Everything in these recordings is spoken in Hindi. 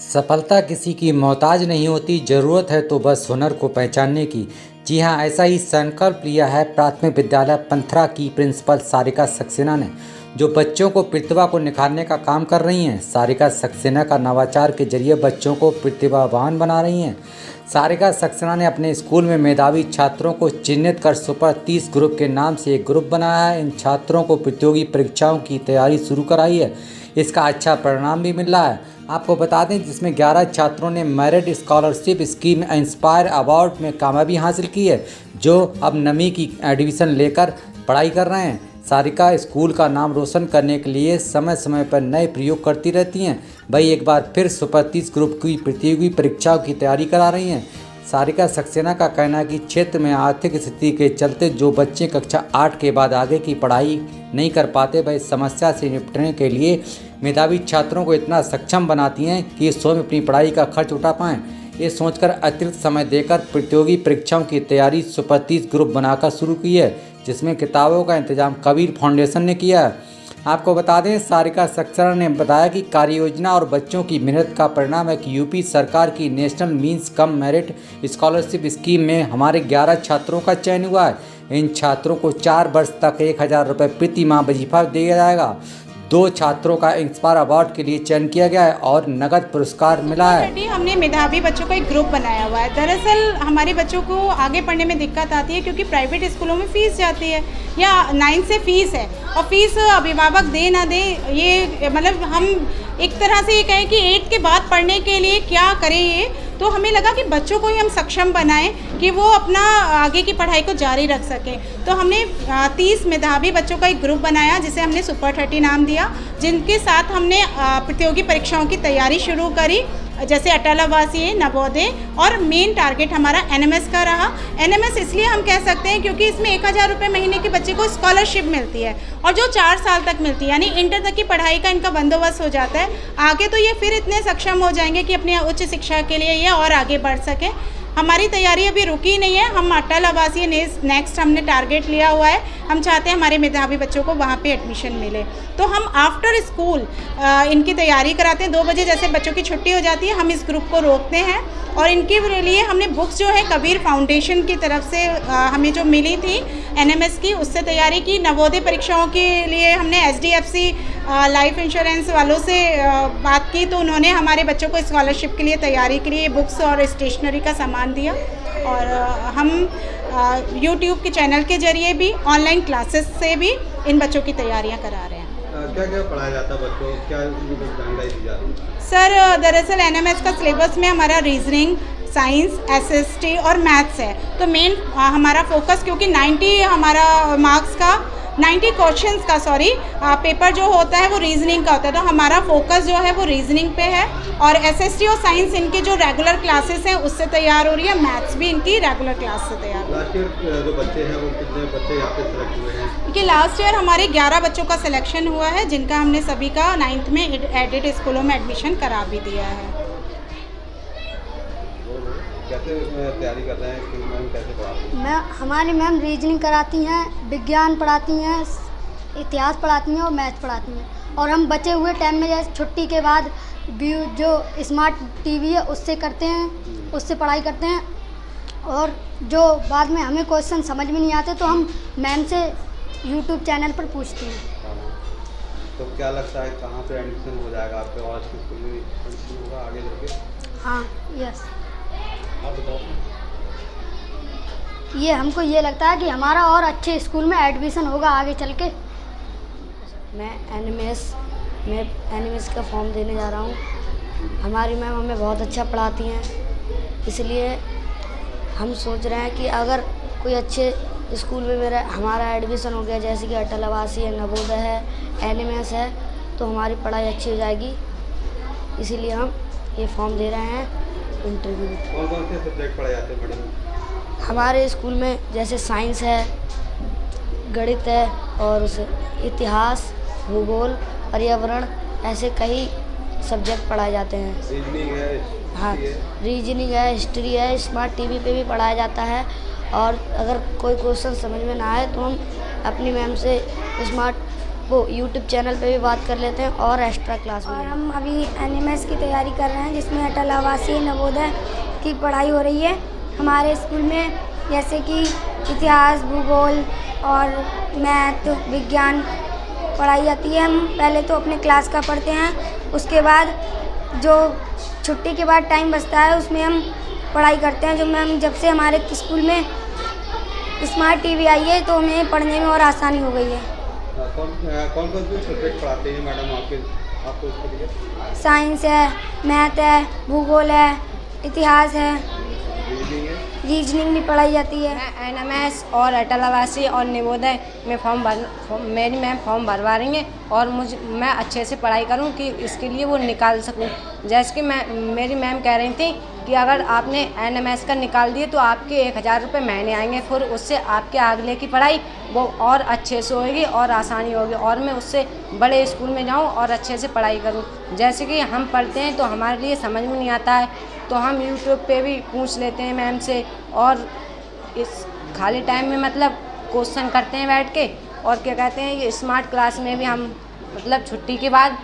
सफलता किसी की मोहताज नहीं होती, ज़रूरत है तो बस हुनर को पहचानने की। जी हाँ, ऐसा ही संकल्प लिया है प्राथमिक विद्यालय पंथरा की प्रिंसिपल सारिका सक्सेना ने, जो बच्चों को प्रतिभा को निखारने का काम कर रही हैं। सारिका सक्सेना का नवाचार के जरिए बच्चों को प्रतिभावान बना रही हैं। सारिका सक्सेना ने अपने स्कूल में मेधावी छात्रों को चिन्हित कर सुपर 30 ग्रुप के नाम से एक ग्रुप बनाया है। इन छात्रों को प्रतियोगी परीक्षाओं की तैयारी शुरू कराई है। इसका अच्छा परिणाम भी मिल रहा है। आपको बता दें, जिसमें 11 छात्रों ने merit scholarship scheme inspire award में कामयाबी हासिल की है, जो अब 9वीं की एडमिशन लेकर पढ़ाई कर रहे हैं। सारिका स्कूल का नाम रोशन करने के लिए समय समय पर नए प्रयोग करती रहती हैं। वही एक बार फिर सुपर 30 ग्रुप की प्रतियोगी परीक्षाओं की तैयारी करा रही हैं। सारिका सक्सेना का कहना है कि क्षेत्र में आर्थिक स्थिति के चलते जो बच्चे कक्षा 8 के बाद आगे की पढ़ाई नहीं कर पाते, वह इस समस्या से निपटने के लिए मेधावी छात्रों को इतना सक्षम बनाती हैं कि स्वयं अपनी पढ़ाई का खर्च उठा पाएँ। ये सोचकर अतिरिक्त समय देकर प्रतियोगी परीक्षाओं की तैयारी सुपर 30 ग्रुप बनाकर शुरू की है, जिसमें किताबों का इंतजाम कबीर फाउंडेशन ने किया है। आपको बता दें, सारिका सक्सेना ने बताया कि कार्य योजना और बच्चों की मेहनत का परिणाम है कि यूपी सरकार की national means cum merit scholarship scheme में हमारे 11 छात्रों का चयन हुआ है। इन छात्रों को 4 वर्ष तक 1000 रुपये प्रति माह वजीफा दिया जाएगा। 2 छात्रों का इंस्पायर अवार्ड के लिए चयन किया गया है और नगद पुरस्कार मिला है। हमने मेधावी बच्चों का एक ग्रुप बनाया हुआ है। दरअसल हमारे बच्चों को आगे पढ़ने में दिक्कत आती है, क्योंकि प्राइवेट स्कूलों में फ़ीस जाती है या 9 से फ़ीस है, और फीस अभिभावक दे ना दे, ये मतलब हम एक तरह से ये कहें कि 8 के बाद पढ़ने के लिए क्या करें ये, तो हमें लगा कि बच्चों को ही हम सक्षम बनाएं कि वो अपना आगे की पढ़ाई को जारी रख सकें। तो हमने 30 मेधावी बच्चों का एक ग्रुप बनाया, जिसे हमने सुपर 30 नाम दिया, जिनके साथ हमने प्रतियोगी परीक्षाओं की तैयारी शुरू करी, जैसे अटल आवासीय, नवोदय, और मेन टारगेट हमारा एनएमएस का रहा। एनएमएस इसलिए हम कह सकते हैं क्योंकि इसमें 1000 रुपये महीने के बच्चे को स्कॉलरशिप मिलती है, और जो 4 साल तक मिलती है, यानी इंटर तक की पढ़ाई का इनका बंदोबस्त हो जाता है। आगे तो ये फिर इतने सक्षम हो जाएंगे कि अपनी उच्च शिक्षा के लिए ये और आगे बढ़ सकें। हमारी तैयारी अभी रुकी नहीं है। हम अटल आवासीय नेक्स्ट हमने टारगेट लिया हुआ है। हम चाहते हैं हमारे मेधावी बच्चों को वहाँ पे एडमिशन मिले, तो हम आफ्टर स्कूल इनकी तैयारी कराते हैं। 2 बजे जैसे बच्चों की छुट्टी हो जाती है, हम इस ग्रुप को रोकते हैं, और इनके लिए हमने बुक्स जो है कबीर फाउंडेशन की तरफ से हमें जो मिली थी एनएमएस की, उससे तैयारी की। नवोदय परीक्षाओं के लिए हमने एचडीएफसी लाइफ इंश्योरेंस वालों से बात की, तो उन्होंने हमारे बच्चों को स्कॉलरशिप के लिए तैयारी के लिए बुक्स और स्टेशनरी का सामान दिया। और हम यूट्यूब के चैनल के जरिए भी, ऑनलाइन क्लासेस से भी इन बच्चों की तैयारियां करा रहे हैं। क्या क्या पढ़ाया जाता है बच्चों को, क्या जानकारी दी जाती है? सर, दरअसल एनएमएस का सिलेबस में हमारा रीजनिंग, साइंस, एसएसटी और मैथ्स है। तो मेन हमारा फोकस, क्योंकि 90 हमारा मार्क्स का 90 क्वेश्चंस का पेपर जो होता है वो रीजनिंग का होता है, तो हमारा फोकस जो है वो रीजनिंग पे है। और एसएसटी और साइंस इनके जो रेगुलर क्लासेस हैं उससे तैयार हो रही है, मैथ्स भी इनकी रेगुलर क्लास से तैयार हो रही है। लास्ट ईयर जो बच्चे हैं वो कितने बच्चे यहाँ पे सेलेक्ट हुए हैं? कि लास्ट ईयर हमारे 11 बच्चों का सिलेक्शन हुआ है, जिनका हमने सभी का 9th में एडेड स्कूलों में एडमिशन करा भी दिया है। कैसे तैयारी कर रहे हैं कि मैम कैसे पढ़ाती हैं? हमारी मैम रीजनिंग कराती हैं, विज्ञान पढ़ाती हैं, इतिहास पढ़ाती हैं और मैथ पढ़ाती हैं। और हम बचे हुए टाइम में जैसे छुट्टी के बाद जो स्मार्ट टीवी है उससे करते हैं, उससे पढ़ाई करते हैं। और जो बाद में हमें क्वेश्चन समझ में नहीं आते तो हम मैम से यूट्यूब चैनल पर पूछते हैं। तो क्या लगता है कहाँ पे एडमिशन हो जाएगा आपके, और स्कूल में एडमिशन होगा आगे जाके? हाँ, यस। आप बताओ। ये हमको ये लगता है कि हमारा और अच्छे स्कूल में एडमिशन होगा आगे चल के। मैं एनएमएस का फॉर्म देने जा रहा हूँ। हमारी मैम हमें बहुत अच्छा पढ़ाती हैं, इसलिए हम सोच रहे हैं कि अगर कोई अच्छे स्कूल में हमारा एडमिशन हो गया, जैसे कि अटल आवासीय है, नवोदय है, एनएमएस है, तो हमारी पढ़ाई अच्छी हो जाएगी। इसीलिए हम ये फॉर्म दे रहे हैं इंटरव्यू। कौन से सब्जेक्ट पढ़ाए जाते हैं मैडम? हमारे स्कूल में जैसे साइंस है, गणित है, और इतिहास, भूगोल, पर्यावरण, ऐसे कई सब्जेक्ट पढ़ाए जाते हैं। रीजनिंग है? हाँ, रीजनिंग है, हिस्ट्री है, स्मार्ट टीवी पे भी पढ़ाया जाता है। और अगर कोई क्वेश्चन समझ में ना आए तो हम अपनी मैम से स्मार्ट वो यूट्यूब चैनल पे भी बात कर लेते हैं और एक्स्ट्रा क्लास और भी। हम अभी एनएमएस की तैयारी कर रहे हैं, जिसमें अटल आवासीय नवोदय की पढ़ाई हो रही है हमारे स्कूल में, जैसे कि इतिहास, भूगोल और मैथ, विज्ञान पढ़ाई जाती है। हम पहले तो अपने क्लास का पढ़ते हैं, उसके बाद जो छुट्टी के बाद टाइम बचता है उसमें हम पढ़ाई करते हैं। जो मैम जब से हमारे स्कूल में स्मार्ट टीवी आई है तो हमें पढ़ने में और आसानी हो गई है। कौन कौन से सब्जेक्ट पढ़ाते हैं मैडम आपको इसके लिए? साइंस है, मैथ है, भूगोल है, इतिहास है, रीजनिंग है? रीजनिंग भी पढ़ाई जाती है। मैं एनएमएस और अटल आवासीय और नवोदय में मेरी मैम फॉर्म भरवा रही हैं और मैं अच्छे से पढ़ाई करूं कि इसके लिए वो निकाल सकूं। जैसे कि मेरी मैम कह रही थी कि अगर आपने एनएमएस का निकाल दिए तो आपके 1000 रुपये महीने आएंगे, फिर उससे आपके आगे की पढ़ाई वो और अच्छे से होगी और आसानी होगी और मैं उससे बड़े स्कूल में जाऊं और अच्छे से पढ़ाई करूं। जैसे कि हम पढ़ते हैं तो हमारे लिए समझ में नहीं आता है तो हम यूट्यूब पे भी पूछ लेते हैं मैम से और इस खाली टाइम में मतलब क्वेश्चन करते हैं बैठ के। और क्या कहते हैं, ये स्मार्ट क्लास में भी हम मतलब छुट्टी के बाद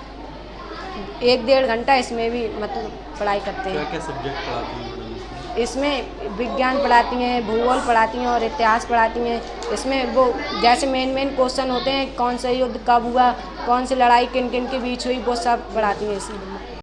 1-1.5 घंटा इसमें भी मतलब पढ़ाई करते हैं। क्या सब्जेक्ट पढ़ाती हैं मैडम? इसमें विज्ञान पढ़ाती हैं, भूगोल पढ़ाती हैं और इतिहास पढ़ाती हैं। इसमें वो जैसे मेन क्वेश्चन होते हैं, कौन सा युद्ध कब हुआ, कौन सी लड़ाई किन किन के बीच हुई, वो सब पढ़ाती हैं इसमें।